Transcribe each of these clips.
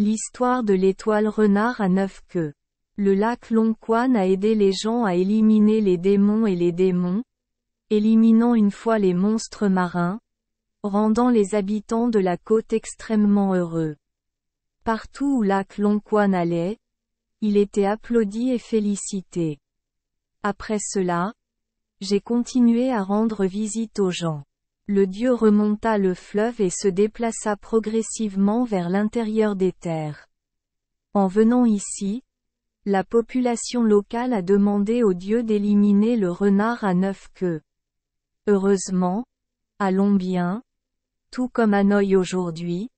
L'histoire de l'étoile renard à 9 queues. Le lac Long Quan a aidé les gens à éliminer les démons et les démons, éliminant une fois les monstres marins, rendant les habitants de la côte extrêmement heureux. Partout où lac Long Quan allait, il était applaudi et félicité. Après cela, j'ai continué à rendre visite aux gens. Le dieu remonta le fleuve et se déplaça progressivement vers l'intérieur des terres. En venant ici, la population locale a demandé au dieu d'éliminer le renard à 9 queues. Heureusement, à Lombien, tout comme Hanoï aujourd'hui,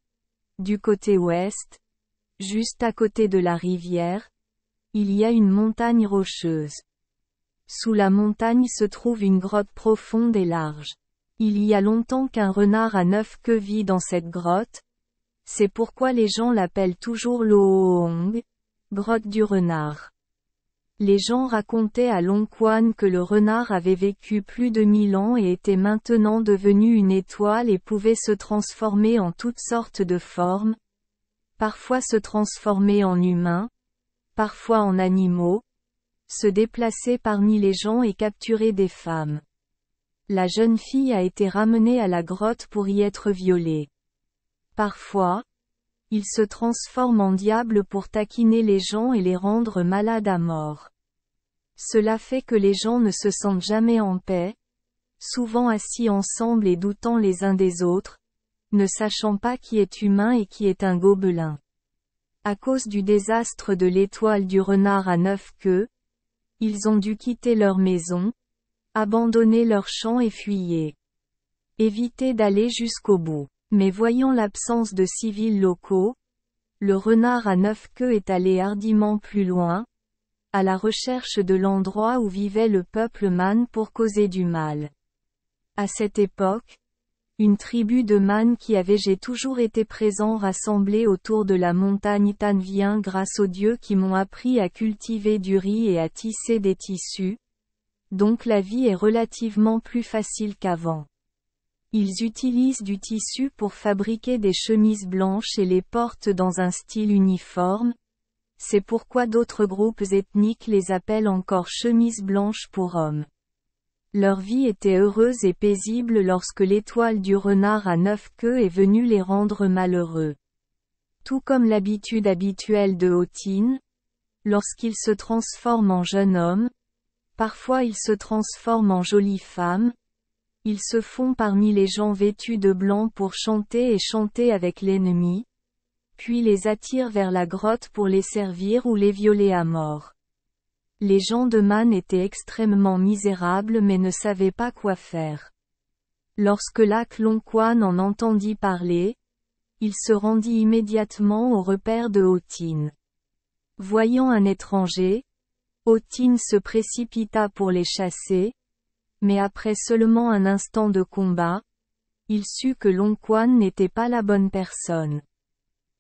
du côté ouest, juste à côté de la rivière, il y a une montagne rocheuse. Sous la montagne se trouve une grotte profonde et large. Il y a longtemps qu'un renard à 9 queues vit dans cette grotte. C'est pourquoi les gens l'appellent toujours Lohoong, grotte du renard. Les gens racontaient à Long Quan que le renard avait vécu plus de 1000 ans et était maintenant devenu une étoile et pouvait se transformer en toutes sortes de formes, parfois se transformer en humain, parfois en animaux, se déplacer parmi les gens et capturer des femmes. La jeune fille a été ramenée à la grotte pour y être violée. Parfois, il se transforme en diable pour taquiner les gens et les rendre malades à mort. Cela fait que les gens ne se sentent jamais en paix, souvent assis ensemble et doutant les uns des autres, ne sachant pas qui est humain et qui est un gobelin. À cause du désastre de l'étoile du renard à 9 queues, ils ont dû quitter leur maison, abandonner leur champ et fuyer. Éviter d'aller jusqu'au bout. Mais voyant l'absence de civils locaux, le renard à 9 queues est allé hardiment plus loin, à la recherche de l'endroit où vivait le peuple Man pour causer du mal. À cette époque, une tribu de Man qui avait toujours été présent rassemblée autour de la montagne Tan vient grâce aux dieux qui m'ont appris à cultiver du riz et à tisser des tissus, donc la vie est relativement plus facile qu'avant. Ils utilisent du tissu pour fabriquer des chemises blanches et les portent dans un style uniforme. C'est pourquoi d'autres groupes ethniques les appellent encore chemises blanches pour hommes. Leur vie était heureuse et paisible lorsque l'étoile du renard à 9 queues est venue les rendre malheureux. Tout comme l'habitude habituelle de Hotin, lorsqu'il se transforme en jeune homme, parfois il se transforme en jolie femme. Ils se font parmi les gens vêtus de blanc pour chanter et chanter avec l'ennemi, puis les attirent vers la grotte pour les servir ou les violer à mort. Les gens de Man étaient extrêmement misérables mais ne savaient pas quoi faire. Lorsque lac Long Quan en entendit parler, il se rendit immédiatement au repère de Hotin. Voyant un étranger, Hotin se précipita pour les chasser, mais après seulement un instant de combat, il sut que Long Quan n'était pas la bonne personne.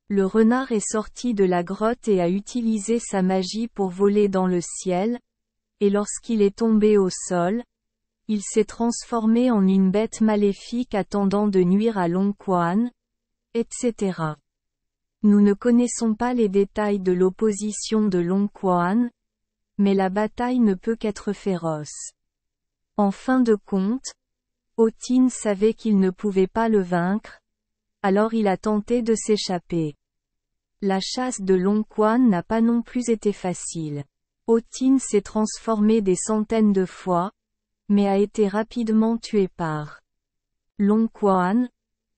Le renard est sorti de la grotte et a utilisé sa magie pour voler dans le ciel, et lorsqu'il est tombé au sol, il s'est transformé en une bête maléfique attendant de nuire à Long Quan, etc. Nous ne connaissons pas les détails de l'opposition de Long Quan, mais la bataille ne peut qu'être féroce. En fin de compte, Hotin savait qu'il ne pouvait pas le vaincre, alors il a tenté de s'échapper. La chasse de Long Quan n'a pas non plus été facile. Hotin s'est transformé des centaines de fois, mais a été rapidement tué par Long Quan,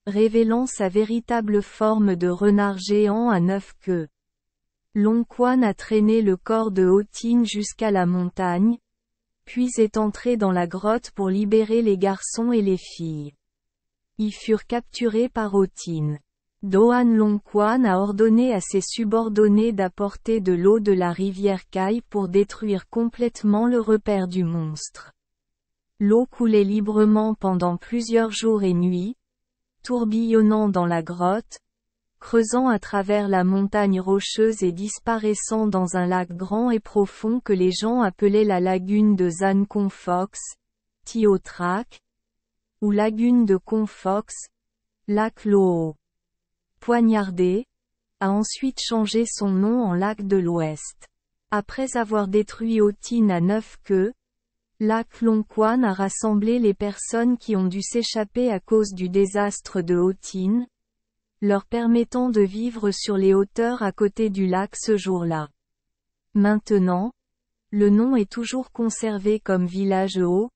révélant sa véritable forme de renard géant à 9 queues. Long Quan a traîné le corps de Hotin jusqu'à la montagne, puis est entré dans la grotte pour libérer les garçons et les filles. Ils furent capturés par Hotin. Doan Long Quan a ordonné à ses subordonnés d'apporter de l'eau de la rivière Kai pour détruire complètement le repère du monstre. L'eau coulait librement pendant plusieurs jours et nuits, tourbillonnant dans la grotte, creusant à travers la montagne rocheuse et disparaissant dans un lac grand et profond que les gens appelaient la lagune de Zan Kong Fox, Tiotrak, ou lagune de Kong Fox, lac Loho. Poignardé, a ensuite changé son nom en lac de l'Ouest. Après avoir détruit Hotin à 9 queues, lac Longquan a rassemblé les personnes qui ont dû s'échapper à cause du désastre de Hotin, leur permettant de vivre sur les hauteurs à côté du lac ce jour-là. Maintenant, le nom est toujours conservé comme village haut.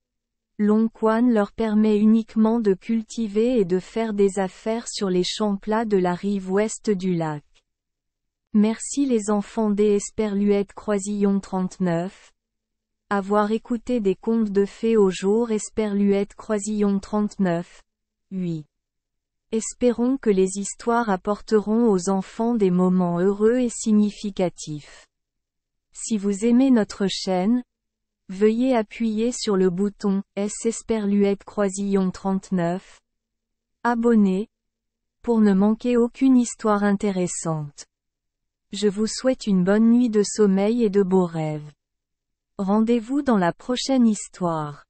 Longquan leur permet uniquement de cultiver et de faire des affaires sur les champs plats de la rive ouest du lac. Merci les enfants des Esperluette Croisillon 39. Avoir écouté des contes de fées au jour Esperluette Croisillon 39. 8. Espérons que les histoires apporteront aux enfants des moments heureux et significatifs. Si vous aimez notre chaîne, veuillez appuyer sur le bouton S Esperluette Croisillon 39. Abonner, pour ne manquer aucune histoire intéressante. Je vous souhaite une bonne nuit de sommeil et de beaux rêves. Rendez-vous dans la prochaine histoire.